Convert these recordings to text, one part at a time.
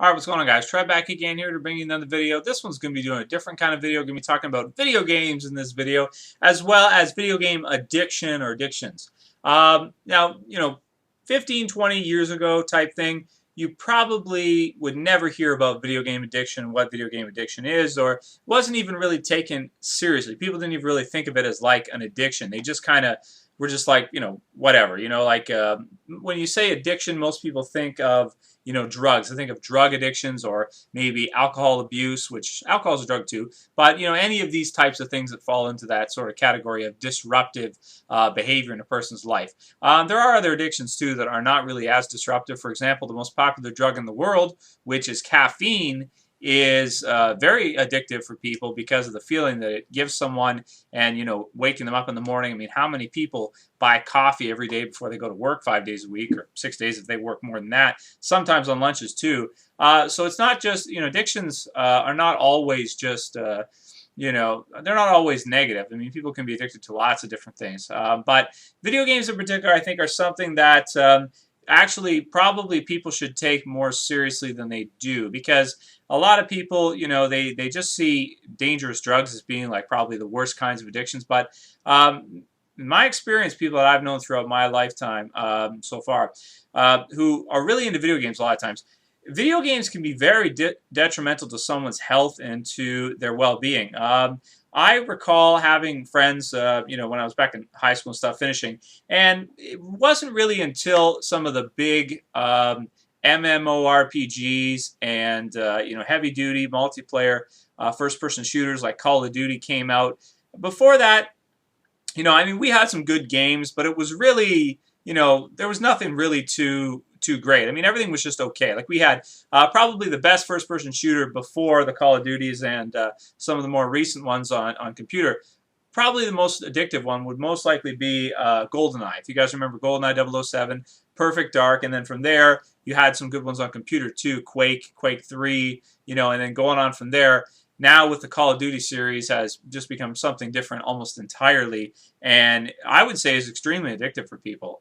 Alright, what's going on, guys? Try back again here to bring you another video. This one's going to be doing a different kind of video. Going to be talking about video games in this video, as well as video game addiction or addictions. Now, 15, 20 years ago type thing, you probably would never hear about video game addiction, what video game addiction is, or wasn't even really taken seriously. People didn't even really think of it as like an addiction. They just kind of were just like, whatever. When you say addiction, most people think of drugs. I think of drug addictions or maybe alcohol abuse, which alcohol is a drug too. But, any of these types of things that fall into that sort of category of disruptive behavior in a person's life. There are other addictions too that are not really as disruptive. For example, the most popular drug in the world, which is caffeine, is very addictive for people because of the feeling that it gives someone and, waking them up in the morning. I mean, how many people buy coffee every day before they go to work 5 days a week, or 6 days if they work more than that, sometimes on lunches too. So it's not just, addictions are not always just, they're not always negative. I mean, people can be addicted to lots of different things. But video games in particular, I think, are something that actually probably people should take more seriously than they do, because a lot of people, they just see dangerous drugs as being like probably the worst kinds of addictions. But in my experience, people that I've known throughout my lifetime so far, who are really into video games a lot of times, video games can be very detrimental to someone's health and to their well-being. I recall having friends, when I was back in high school and stuff, finishing, and it wasn't really until some of the big mmorpgs and heavy-duty multiplayer first-person shooters like Call of Duty came out. Before that, we had some good games, but it was really, there was nothing really too great. I mean, everything was just okay. Like, we had probably the best first-person shooter before the Call of Duties and some of the more recent ones on computer. Probably the most addictive one would most likely be GoldenEye. If you guys remember GoldenEye 007, Perfect Dark, and then from there, you had some good ones on computer too, Quake 3, and then going on from there. Now with the Call of Duty series has just become something different almost entirely, and I would say is extremely addictive for people,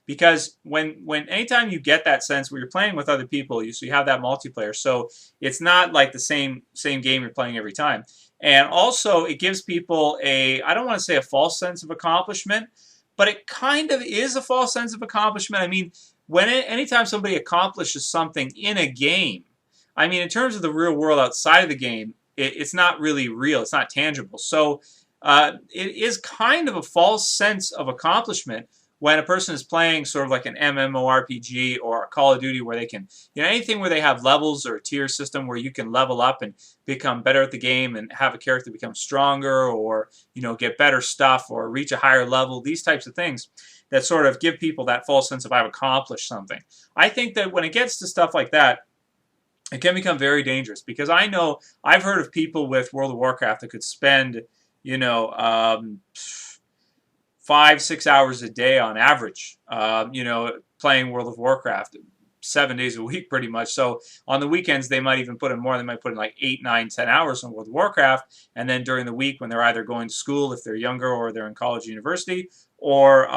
because anytime you get that sense where you're playing with other people, you have that multiplayer, so it's not like the same game you're playing every time. And also it gives people I don't want to say a false sense of accomplishment, but it kind of is a false sense of accomplishment. I mean, anytime somebody accomplishes something in a game, I mean, in terms of the real world outside of the game, it's not really real. It's not tangible. So it is kind of a false sense of accomplishment when a person is playing sort of like an MMORPG or a Call of Duty, where they can, anything where they have levels or a tier system where you can level up and become better at the game and have a character become stronger, or, get better stuff or reach a higher level, these types of things that sort of give people that false sense of I've accomplished something. I think that when it gets to stuff like that, it can become very dangerous, because I've heard of people with World of Warcraft that could spend, 5-6 hours a day on average, playing World of Warcraft 7 days a week pretty much. So on the weekends, they might even put in more. They might put in like 8, 9, 10 hours on World of Warcraft. And then during the week, when they're either going to school if they're younger, or they're in college or university, or,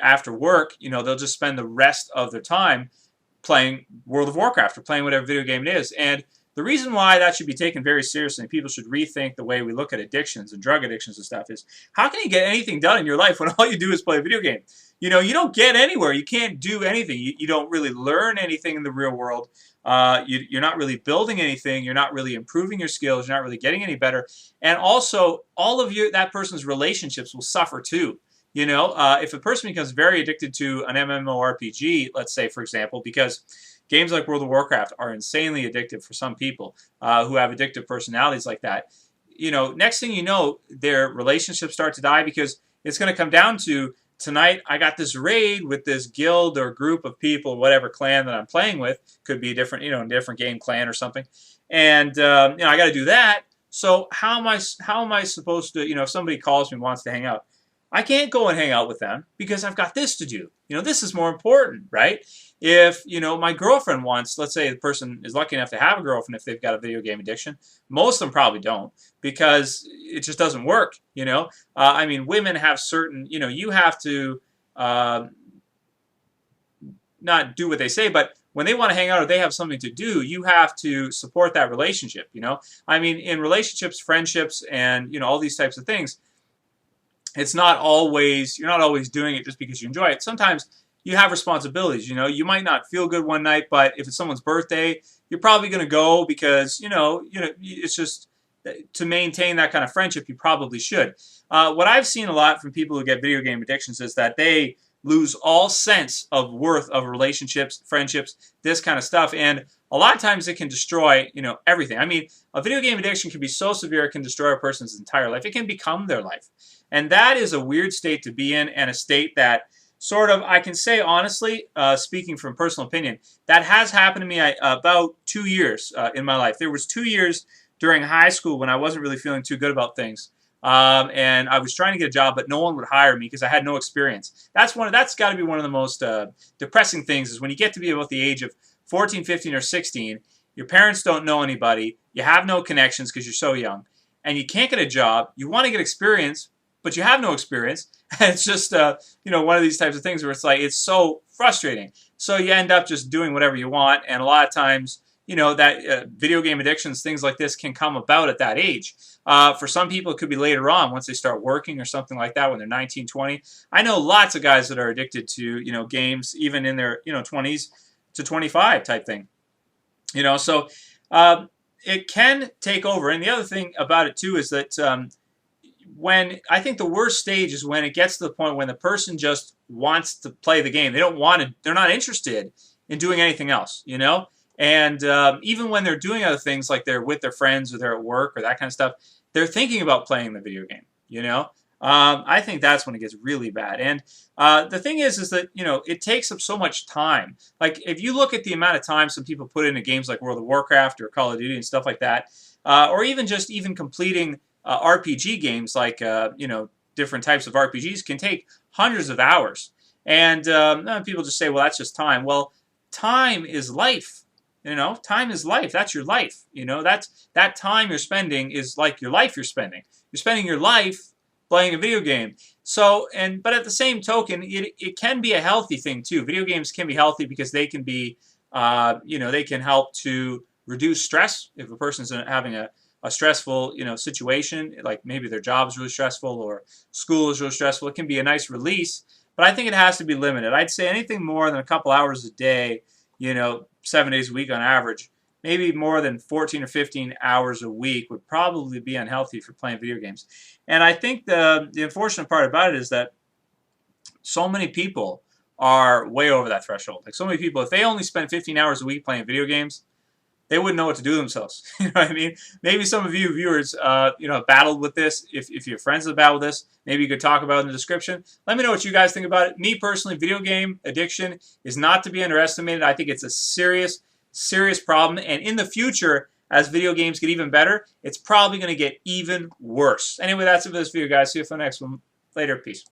after work, they'll just spend the rest of their time playing World of Warcraft or playing whatever video game it is. And the reason why that should be taken very seriously and people should rethink the way we look at addictions and drug addictions and stuff is, how can you get anything done in your life when all you do is play a video game? You don't get anywhere. You can't do anything. You don't really learn anything in the real world. You're not really building anything. You're not really improving your skills. You're not really getting any better. And also, all of that person's relationships will suffer too. If a person becomes very addicted to an MMORPG, let's say, for example, because games like World of Warcraft are insanely addictive for some people who have addictive personalities like that, next thing you know, their relationships start to die, because it's going to come down to, tonight I got this raid with this guild or group of people, whatever clan that I'm playing with, could be a different, a different game clan or something, and I got to do that. So how am I supposed to, if somebody calls me and wants to hang out, I can't go and hang out with them because I've got this to do. This is more important, right? If, my girlfriend wants, let's say the person is lucky enough to have a girlfriend if they've got a video game addiction. Most of them probably don't, because it just doesn't work, I mean, women have certain, you have to not do what they say, but when they want to hang out or they have something to do, you have to support that relationship, you know? I mean, in relationships, friendships, and, you know, all these types of things, it's not always, you're not always doing it just because you enjoy it. Sometimes you have responsibilities, you know? You might not feel good one night, but if it's someone's birthday, you're probably going to go because, you know, it's just to maintain that kind of friendship, you probably should. What I've seen a lot from people who get video game addictions is that they lose all sense of worth of relationships, friendships, this kind of stuff. And a lot of times it can destroy, you know, everything. I mean, a video game addiction can be so severe it can destroy a person's entire life. It can become their life. And that is a weird state to be in, and a state that sort of, I can say honestly, speaking from personal opinion, that has happened to me about 2 years in my life. There was 2 years during high school when I wasn't really feeling too good about things. And I was trying to get a job, but no one would hire me because I had no experience. That's got to be one of the most depressing things, is when you get to be about the age of 14, 15, or 16, your parents don't know anybody, you have no connections because you're so young, and you can't get a job. You want to get experience, but you have no experience. And it's just, you know, one of these types of things where it's like, it's so frustrating. So you end up just doing whatever you want, and a lot of times, you know, that video game addictions, things like this can come about at that age. For some people, it could be later on once they start working or something like that when they're 19, 20. I know lots of guys that are addicted to, you know, games even in their, you know, 20s to 25 type thing. You know, so it can take over. And the other thing about it too is that when I think the worst stage is when it gets to the point when the person just wants to play the game. They don't want to, they're not interested in doing anything else, you know? And even when they're doing other things, like they're with their friends or they're at work or that kind of stuff, they're thinking about playing the video game, you know? I think that's when it gets really bad. And the thing is that, you know, it takes up so much time. Like, if you look at the amount of time some people put into games like World of Warcraft or Call of Duty and stuff like that, or even just completing RPG games like, you know, different types of RPGs can take hundreds of hours. And people just say, well, that's just time. Well, time is life. You know, time is life. That's your life. You know, that time you're spending is like your life you're spending. You're spending your life playing a video game. So, but at the same token, it can be a healthy thing too. Video games can be healthy because they can be, you know, they can help to reduce stress. If a person's having a stressful, you know, situation, like maybe their job is really stressful or school is really stressful, it can be a nice release. But I think it has to be limited. I'd say anything more than a couple hours a day, you know, 7 days a week on average, maybe more than 14 or 15 hours a week would probably be unhealthy for playing video games. And I think the unfortunate part about it is that so many people are way over that threshold. Like, so many people, if they only spend 15 hours a week playing video games, they wouldn't know what to do themselves. You know what I mean? Maybe some of you viewers, you know, have battled with this. If your friends have battled with this, maybe you could talk about it in the description. Let me know what you guys think about it. Me personally, video game addiction is not to be underestimated. I think it's a serious, serious problem. And in the future, as video games get even better, it's probably going to get even worse. Anyway, that's it for this video, guys. See you for the next one. Later. Peace.